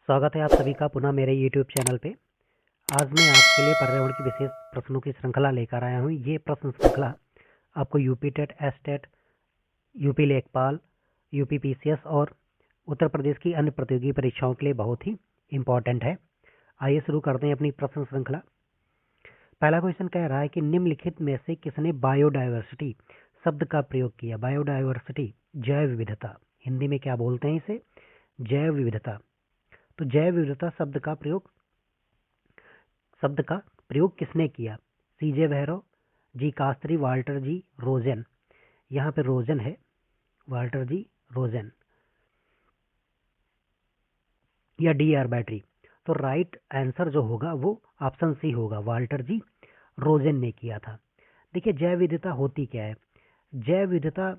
स्वागत है आप सभी का पुनः मेरे YouTube चैनल पे। आज मैं आपके लिए पर्यावरण की विशेष प्रश्नों की श्रृंखला लेकर आया हूँ। ये प्रश्न श्रृंखला आपको यूपी टेट, एसटेट, यूपी लेखपाल, यूपी पीसीएस और उत्तर प्रदेश की अन्य प्रतियोगी परीक्षाओं के लिए बहुत ही इम्पोर्टेंट है। आइए शुरू करते हैं अपनी प्रश्न श्रृंखला। पहला क्वेश्चन कह रहा है कि निम्नलिखित में से किसने बायोडायवर्सिटी शब्द का प्रयोग किया। बायोडायवर्सिटी जैव विविधता, हिंदी में क्या बोलते हैं इसे, जैव विविधता। तो जैव विविधता शब्द का प्रयोग किसने किया। सीजे भैरव, जी कास्त्री, वाल्टर जी रोजेन। यहाँ पे रोजेन है, वाल्टर जी रोजेन या डी आर बैटरी। तो राइट आंसर जो होगा वो ऑप्शन सी होगा, वाल्टर जी रोजेन ने किया था। देखिए जैव विविधता होती क्या है। जैव विविधता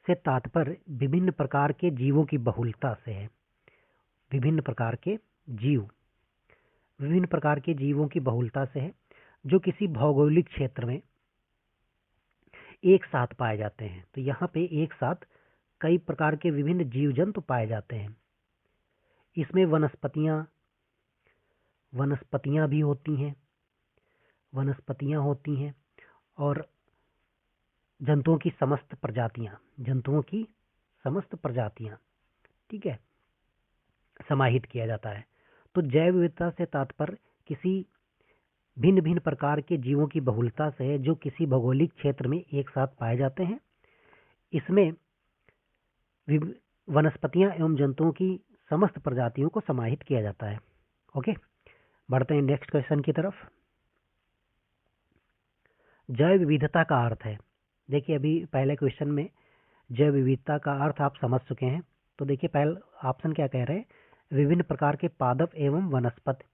से तात्पर्य विभिन्न प्रकार के जीवों की बहुलता से है। विभिन्न प्रकार के जीवों की बहुलता से है जो किसी भौगोलिक क्षेत्र में एक साथ पाए जाते हैं। तो यहाँ पे एक साथ कई प्रकार के विभिन्न जीव जंतु पाए जाते हैं। इसमें वनस्पतियां भी होती हैं और जंतुओं की समस्त प्रजातियां ठीक है, समाहित किया जाता है। तो जैव विविधता से तात्पर्य किसी भिन्न भिन्न प्रकार के जीवों की बहुलता से है जो किसी भौगोलिक क्षेत्र में एक साथ पाए जाते हैं। इसमें वनस्पतियां एवं जंतुओं की समस्त प्रजातियों को समाहित किया जाता है। ओके, बढ़ते हैं नेक्स्ट क्वेश्चन की तरफ। जैव विविधता का अर्थ है। देखिए अभी पहले क्वेश्चन में जैव विविधता का अर्थ आप समझ चुके हैं। तो देखिए पहला ऑप्शन क्या कह रहे हैं, विभिन्न प्रकार के पादप एवं वनस्पति,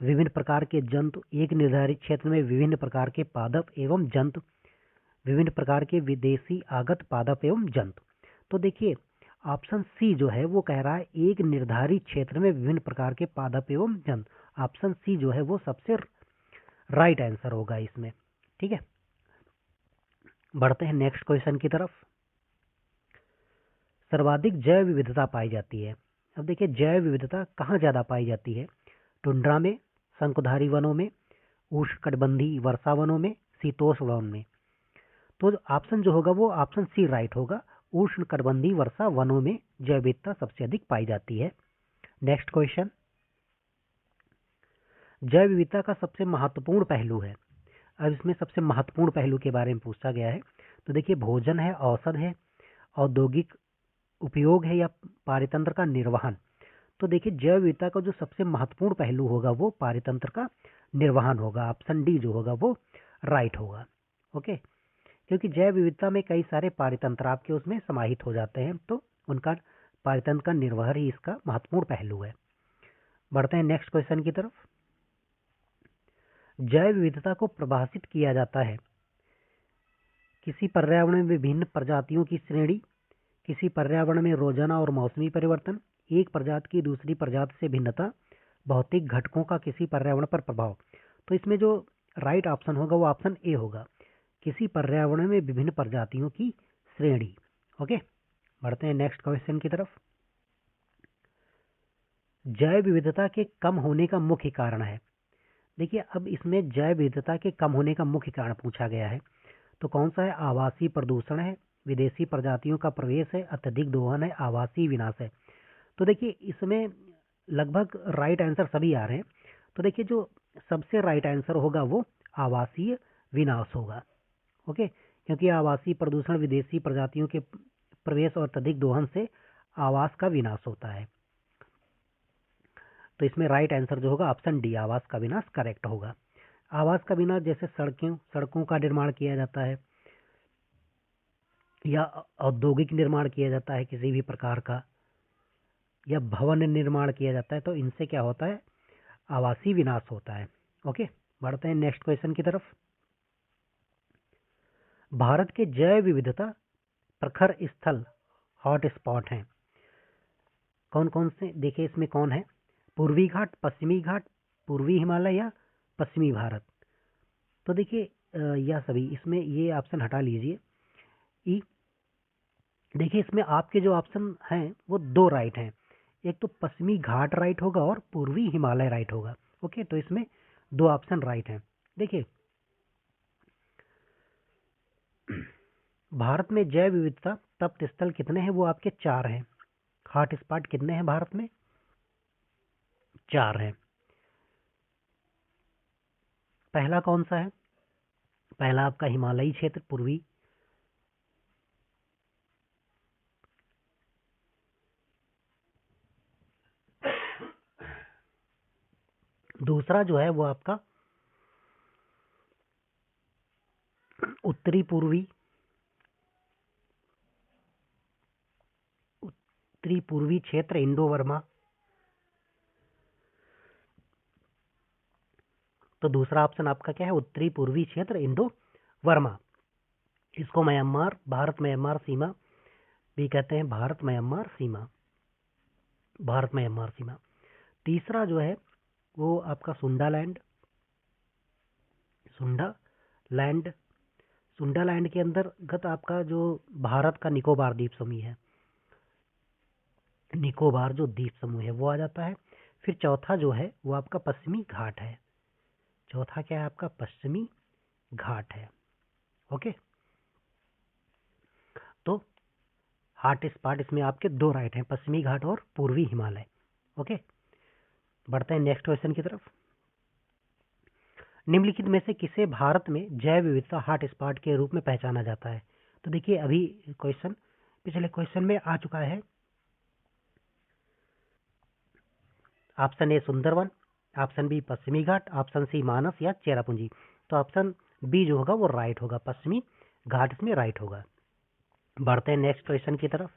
विभिन्न प्रकार के जंतु, एक निर्धारित क्षेत्र में विभिन्न प्रकार के पादप एवं जंतु, विभिन्न प्रकार के विदेशी आगत पादप एवं जंतु। तो देखिए ऑप्शन सी जो है वो कह रहा है एक निर्धारित क्षेत्र में विभिन्न प्रकार के पादप एवं जंतु। ऑप्शन सी जो है वो सबसे राइट आंसर होगा इसमें। ठीक है, बढ़ते हैं नेक्स्ट क्वेश्चन की तरफ। सर्वाधिक जैव विविधता पाई जाती है। अब देखिए जैव विविधता कहाँ ज्यादा पाई जाती है, टुंड्रा में, शंकुधारी वनों में, उष्णकटिबंधीय वर्षा वनों में, शीतोष्ण वन में। तो ऑप्शन जो होगा वो ऑप्शन सी राइट होगा, उष्णकटिबंधीय वर्षा वनों में जैव विविधता सबसे अधिक पाई जाती है। नेक्स्ट क्वेश्चन, जैव विविधता का सबसे महत्वपूर्ण पहलू है। अब इसमें सबसे महत्वपूर्ण पहलू के बारे में पूछा गया है। तो देखिए भोजन है, औषध है, औद्योगिक उपयोग है या पारितंत्र का निर्वहन। तो देखिए जैव विविधता का जो सबसे महत्वपूर्ण पहलू होगा वो पारितंत्र का निर्वहन होगा। ऑप्शन डी जो होगा वो राइट होगा। ओके, क्योंकि जैव विविधता में कई सारे पारितंत्र आपके उसमें समाहित हो जाते हैं, तो उनका पारितंत्र का निर्वहन ही इसका महत्वपूर्ण पहलू है। बढ़ते हैं नेक्स्ट क्वेश्चन की तरफ। जैव विविधता को परिभाषित किया जाता है किसी पर्यावरण में विभिन्न प्रजातियों की श्रेणी, किसी पर्यावरण में रोजाना और मौसमी परिवर्तन, एक प्रजाति की दूसरी प्रजाति से भिन्नता, भौतिक घटकों का किसी पर्यावरण पर प्रभाव। तो इसमें जो राइट ऑप्शन होगा वो ऑप्शन ए होगा, किसी पर्यावरण में विभिन्न प्रजातियों की श्रेणी। ओके, बढ़ते हैं नेक्स्ट क्वेश्चन की तरफ। जैव विविधता के कम होने का मुख्य कारण है। देखिए अब इसमें जैव विविधता के कम होने का मुख्य कारण पूछा गया है। तो कौन सा है, आवासीय प्रदूषण है, विदेशी प्रजातियों का प्रवेश है, अत्यधिक दोहन है, आवासीय विनाश है। तो देखिए इसमें लगभग राइट आंसर सभी आ रहे हैं। तो देखिए जो सबसे राइट आंसर होगा वो आवासीय विनाश होगा। ओके, क्योंकि आवासीय प्रदूषण, विदेशी प्रजातियों के प्रवेश और अत्यधिक दोहन से आवास का विनाश होता है। तो इसमें राइट आंसर जो होगा ऑप्शन डी, आवास का विनाश करेक्ट होगा। आवास का विनाश जैसे सड़कों का निर्माण किया जाता है या औद्योगिक निर्माण किया जाता है किसी भी प्रकार का, या भवन निर्माण किया जाता है, तो इनसे क्या होता है, आवासीय विनाश होता है। ओके, बढ़ते हैं नेक्स्ट क्वेश्चन की तरफ। भारत के जैव विविधता प्रखर स्थल हॉट स्पॉट हैं, कौन कौन से, देखिए इसमें कौन है, पूर्वी घाट, पश्चिमी घाट, पूर्वी हिमालय या पश्चिमी भारत। तो देखिए यह सभी, इसमें ये ऑप्शन हटा लीजिए ई। देखिए इसमें आपके जो ऑप्शन हैं वो दो राइट हैं, एक तो पश्चिमी घाट राइट होगा और पूर्वी हिमालय राइट होगा। ओके, तो इसमें 2 ऑप्शन राइट हैं। देखिए, भारत में जैव विविधता तप्त स्थल कितने हैं? वो आपके 4 हैं। हॉट स्पॉट कितने हैं भारत में? 4 हैं। पहला कौन सा है? पहला आपका हिमालयी क्षेत्र पूर्वी, दूसरा जो है वो आपका उत्तरी पूर्वी क्षेत्र इंडो वर्मा। तो दूसरा ऑप्शन आपका क्या है? उत्तरी पूर्वी क्षेत्र इंडो वर्मा। इसको म्यांमार, भारत म्यांमार सीमा भी कहते हैं। भारत म्यांमार सीमा, भारत म्यांमार सीमा। तीसरा जो है वो आपका सुंडालैंड, सुंडालैंड, सुंडालैंड के अंतर्गत आपका जो भारत का निकोबार द्वीप समूह है, निकोबार जो द्वीप समूह है वो आ जाता है। फिर चौथा जो है वो आपका पश्चिमी घाट है। चौथा क्या है आपका? पश्चिमी घाट है। ओके, तो हॉट स्पॉट इसमें आपके 2 राइट हैं, पश्चिमी घाट और पूर्वी हिमालय। ओके, बढ़ते हैं नेक्स्ट क्वेश्चन की तरफ। निम्नलिखित में से किसे भारत में जैव विविधता हॉट स्पॉट के रूप में पहचाना जाता है? तो देखिए, अभी क्वेश्चन पिछले क्वेश्चन में आ चुका है। Option A Sundarban, option B Paschimi Ghat, option C मानस या चेरापूंजी। तो ऑप्शन बी जो होगा वो राइट होगा, पश्चिमी घाट इसमें राइट होगा। बढ़ते हैं नेक्स्ट क्वेश्चन की तरफ।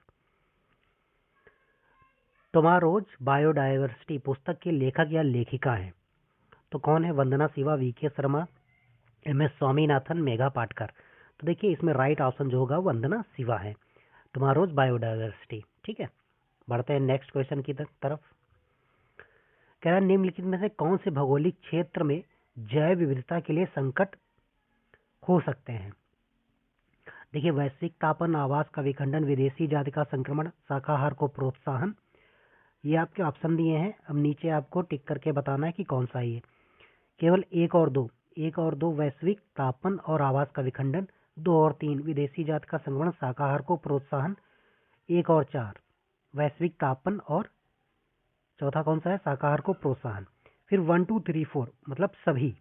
टुमारोज बायोडायवर्सिटी पुस्तक के लेखक या लेखिका हैं? तो कौन है? वंदना शिवा, वीके शर्मा, एम.एस. स्वामीनाथन, मेघा पाटकर। तो देखिए, इसमें राइट ऑप्शन जो होगा वंदना शिवा है, टुमारोज बायोडायवर्सिटी। ठीक है, बढ़ते हैं नेक्स्ट क्वेश्चन की तरफ। कह रहा है निम्नलिखित में से कौन से भौगोलिक क्षेत्र में जैव विविधता के लिए संकट हो सकते हैं? देखिए, वैश्विक तापन, आवास का विखंडन, विदेशी जाति का संक्रमण, शाकाहार को प्रोत्साहन। ये आपके ऑप्शन दिए हैं, अब नीचे आपको टिक करके बताना है कि कौन सा है ये। केवल 1 और 2, 1 और 2 वैश्विक तापन और आवास का विखंडन, 2 और 3 विदेशी जाति का संक्रमण, शाकाहार को प्रोत्साहन, 1 और 4 वैश्विक तापन और चौथा कौन सा है? शाकाहार को प्रोत्साहन। फिर 1 2 3 4 मतलब सभी।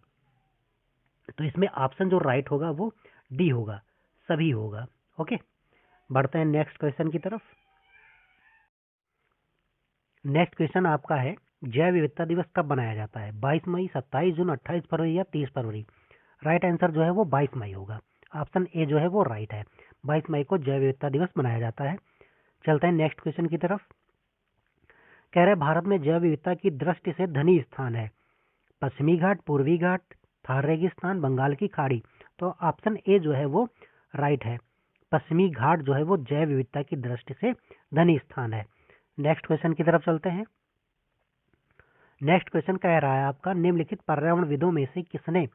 तो इसमें ऑप्शन जो राइट होगा वो डी होगा, सभी होगा। ओके, बढ़ते हैं नेक्स्ट क्वेश्चन की तरफ। नेक्स्ट क्वेश्चन आपका है जैव विविधता दिवस कब मनाया जाता है? 22 मई, 27 जून, 28 फरवरी या 30 फरवरी। राइट आंसर जो है वो 22 मई होगा। ऑप्शन ए जो है वो राइट है, 22 मई को जैव विविधता दिवस मनाया जाता है। चलते हैं नेक्स्ट क्वेश्चन की तरफ। कह रहे भारत में जैव विविधता की दृष्टि से धनी स्थान है? पश्चिमी घाट, पूर्वी घाट, थार रेगिस्तान, बंगाल की खाड़ी। तो ऑप्शन ए जो है वो राइट है, पश्चिमी घाट जो है वो जैव विविधता की दृष्टि से धनी स्थान है। नेक्स्ट क्वेश्चन की तरफ चलते हैं। नेक्स्ट क्वेश्चन कह रहा है आपका निम्नलिखित पर्यावरणविदों में से किसने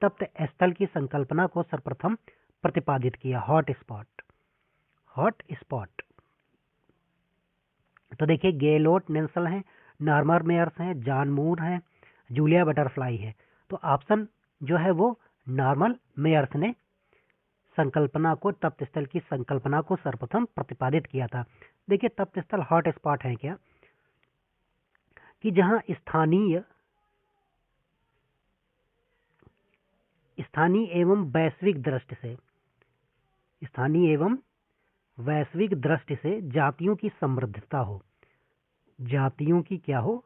तप्त स्थल की संकल्पना को सर्वप्रथम प्रतिपादित किया? Hot spot, hot spot. तो देखिए, गेलोट नेल्सन है, नॉर्मन मेयर्स हैं, जॉन मूर हैं, जूलिया बटरफ्लाई है। तो ऑप्शन जो है वो नॉर्मन मेयर्स ने संकल्पना को, तप्त स्थल की संकल्पना को सर्वप्रथम प्रतिपादित किया था। देखिए, तप्त स्थल हॉट स्पॉट है क्या? कि जहां स्थानीय एवं वैश्विक दृष्टि से, स्थानीय एवं वैश्विक दृष्टि से जातियों की समृद्धता हो, जातियों की क्या हो?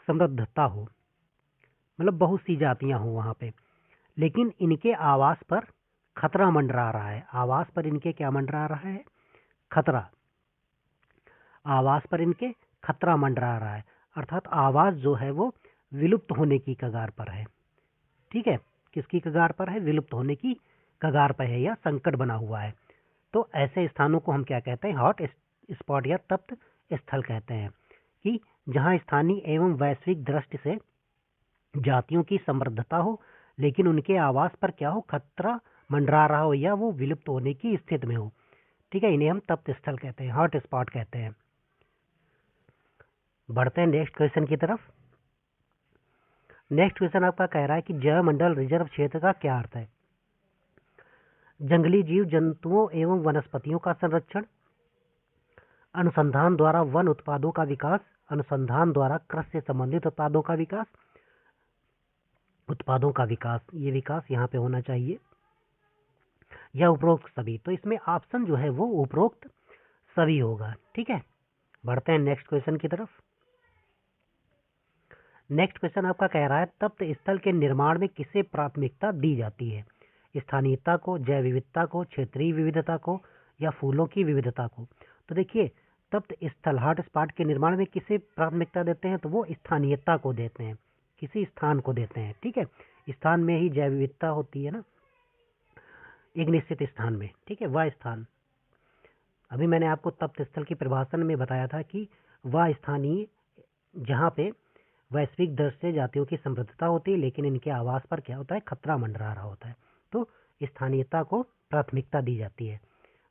समृद्धता हो, मतलब बहुत सी जातियां हो वहां पे, लेकिन इनके आवास पर खतरा मंडरा रहा है। आवास पर इनके क्या मंडरा रहा है? खतरा। आवास पर इनके खतरा मंडरा रहा है, अर्थात आवास जो है वो विलुप्त होने की कगार पर है। ठीक है, किसकी कगार पर है? विलुप्त होने की कगार पर है या संकट बना हुआ है। तो ऐसे स्थानों को हम क्या कहते हैं? हॉट स्पॉट या तप्त स्थल कहते हैं, कि जहां स्थानीय एवं वैश्विक दृष्टि से जातियों की समृद्धता हो, लेकिन उनके आवास पर क्या हो? खतरा मंडरा रहा हो या वो विलुप्त होने की स्थिति में हो। ठीक है, इन्हें हम तप्त स्थल कहते हैं, हॉट स्पॉट कहते हैं। बढ़ते हैं नेक्स्ट क्वेश्चन की तरफ। नेक्स्ट क्वेश्चन आपका कह रहा है कि जैव मंडल रिजर्व क्षेत्र का क्या अर्थ है? जंगली जीव जंतुओं एवं वनस्पतियों का संरक्षण, अनुसंधान द्वारा वन उत्पादों का विकास, अनुसंधान द्वारा कृषि से संबंधित उत्पादों का विकास, ये विकास यहाँ पे होना चाहिए, या उपरोक्त सभी। तो इसमें ऑप्शन जो है वो उपरोक्त सभी होगा। ठीक है, बढ़ते हैं नेक्स्ट क्वेश्चन की तरफ। नेक्स्ट क्वेश्चन आपका कह रहा है तप्त स्थल के निर्माण में किसे प्राथमिकता दी जाती है? स्थानीयता को, जैव विविधता को, क्षेत्रीय विविधता को, या फूलों की विविधता को? तो देखिए, तप्त स्थल हॉट स्पॉट के निर्माण में किसे प्राथमिकता देते हैं? तो वो स्थानीयता को देते हैं, किसी स्थान को देते हैं। ठीक है, स्थान में ही जैव विविधता होती है ना, एक निश्चित स्थान में। ठीक है, वह स्थान, अभी मैंने आपको तप्त स्थल की परिभाषा में बताया था कि वह स्थानीय जहाँ पे वैश्विक दर से जातियों की समृद्धता होती है, लेकिन इनके आवास पर क्या होता है? खतरा मंडरा रहा होता है। तो स्थानीयता को प्राथमिकता दी जाती है।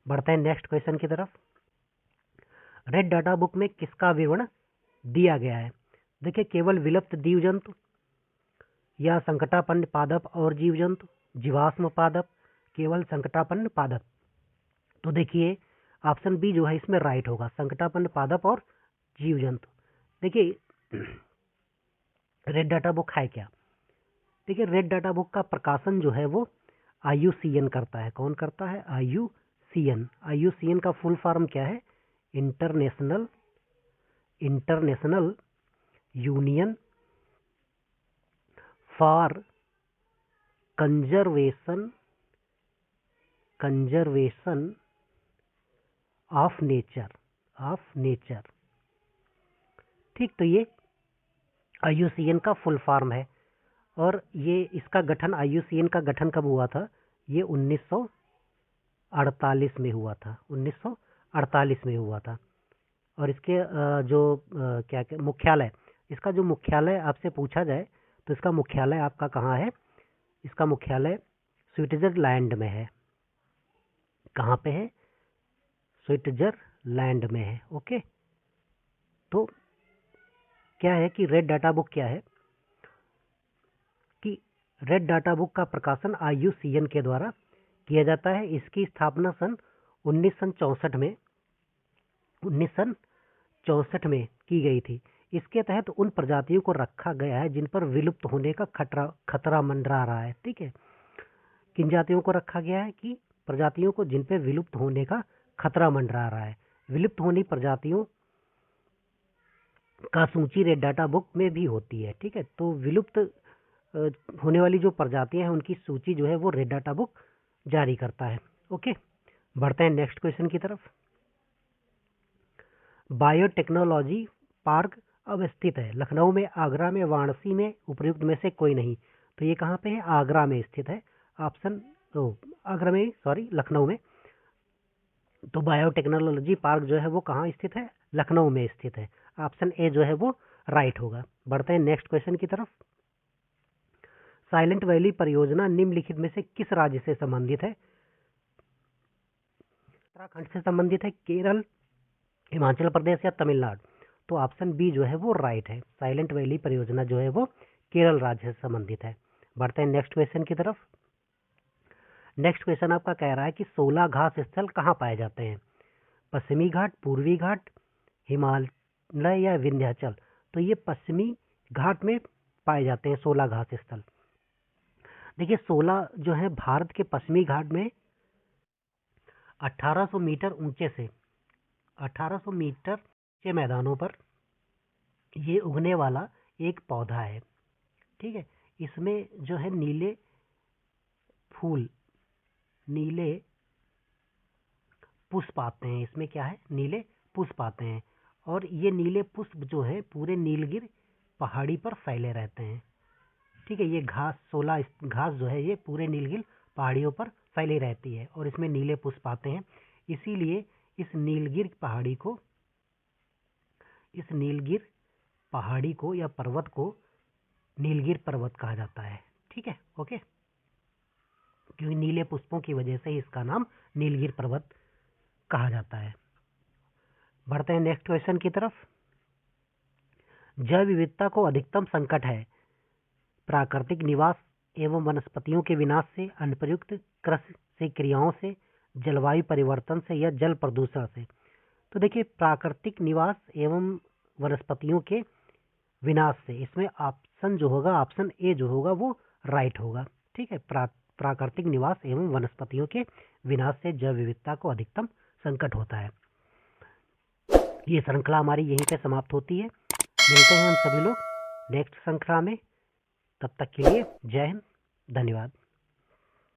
बढ़ते हैं नेक्स्ट क्वेश्चन की तरफ। रेड डाटा बुक में किसका विवरण दिया गया है? देखिए, केवल विलुप्त जीव जंतु, या संकटापन्न पादप और जीव जंतु, जीवाश्म पादप, केवल संकटापन्न पादप। तो देखिए, ऑप्शन बी जो है इसमें राइट होगा, संकटापन्न पादप और जीव जंतु। देखिए, रेड डाटा बुक है क्या? देखिए, रेड डाटा बुक का प्रकाशन जो है वो IUCN करता है। कौन करता है? IUCN। IUCN का फुल फॉर्म क्या है? International union for conservation of nature. ठीक, तो ये IUCN का फुल फॉर्म है। और ये इसका गठन, IUCN का गठन कब हुआ था? ये 1948 में हुआ था, 1948 में हुआ था। और इसके क्या मुख्यालय, इसका जो मुख्यालय आपसे पूछा जाए तो इसका मुख्यालय आपका कहाँ है? इसका मुख्यालय स्विट्जरलैंड में है। कहाँ पे है? स्विट्जरलैंड में है। ओके, तो क्या है कि रेड डाटा बुक क्या है कि रेड डाटा बुक का प्रकाशन IUCN के द्वारा किया जाता है। इसकी स्थापना सन 1964 में की गई थी। इसके तहत उन प्रजातियों को रखा गया है जिन पर विलुप्त होने का खतरा मंडरा रहा है। ठीक है, किन जातियों को रखा गया है? कि प्रजातियों को जिन पर विलुप्त होने का खतरा मंडरा रहा है। विलुप्त होनी प्रजातियों का सूची रेड डाटा बुक में भी होती है। ठीक है, तो विलुप्त होने वाली जो प्रजातियां हैं उनकी सूची जो है वो रेड डाटा बुक जारी करता है। ओके, बढ़ते हैं नेक्स्ट क्वेश्चन की तरफ। बायोटेक्नोलॉजी पार्क अब स्थित है लखनऊ में, आगरा में, वाराणसी में, उपयुक्त में से कोई नहीं। तो ये कहाँ पे है? आगरा में स्थित है। ऑप्शन आगरा में, सॉरी, लखनऊ में। तो बायोटेक्नोलॉजी पार्क जो है वो कहाँ स्थित है? लखनऊ में स्थित है। ऑप्शन ए जो है वो राइट होगा। बढ़ते हैं नेक्स्ट क्वेश्चन की तरफ। साइलेंट वैली परियोजना निम्नलिखित में से किस राज्य से संबंधित है? उत्तराखंड से संबंधित है, केरल, हिमाचल प्रदेश, या तमिलनाडु? तो ऑप्शन बी जो है वो राइट है। साइलेंट वैली परियोजना जो है वो केरल राज्य से संबंधित है। बढ़ते हैं नेक्स्ट क्वेश्चन की तरफ। नेक्स्ट क्वेश्चन आपका कह रहा है कि 16 घास स्थल कहाँ पाए जाते हैं? पश्चिमी घाट, पूर्वी घाट, हिमालय, या विंध्याचल? तो ये पश्चिमी घाट में पाए जाते हैं 16 घास स्थल। देखिए, 16 जो है भारत के पश्चिमी घाट में 1800 मीटर ऊंचे से 1800 मीटर के मैदानों पर ये उगने वाला एक पौधा है। ठीक है, इसमें जो है नीले पुष्प आते हैं। इसमें क्या है? नीले पुष्प आते हैं। और ये नीले पुष्प जो है पूरे नीलगिरी पहाड़ी पर फैले रहते हैं। ठीक है, ये घास 16 घास जो है ये पूरे नीलगिरी पहाड़ियों पर फैली रहती है और इसमें नीले पुष्प आते हैं। इसीलिए इस नीलगिरी पहाड़ी को या पर्वत को नीलगिरी पर्वत कहा जाता है। ठीक है, ओके, क्योंकि नीले पुष्पों की वजह से इसका नाम नीलगिरी पर्वत कहा जाता है। बढ़ते हैं नेक्स्ट क्वेश्चन की तरफ। जैव विविधता को अधिकतम संकट है प्राकृतिक निवास एवं वनस्पतियों के विनाश से, अनुपयुक्त कृषि क्रियाओं से, जलवायु परिवर्तन से या जल प्रदूषण से। तो देखिए प्राकृतिक निवास एवं वनस्पतियों के विनाश से, इसमें ऑप्शन जो होगा, ऑप्शन ए जो होगा वो राइट होगा। ठीक है, प्राकृतिक निवास एवं वनस्पतियों के विनाश से जैव विविधता को अधिकतम संकट होता है। ये श्रृंखला हमारी यहीं पे समाप्त होती है। मिलते हैं हम सभी लोग नेक्स्ट श्रृंखला में। तब तक के लिए जय हिंद, धन्यवाद।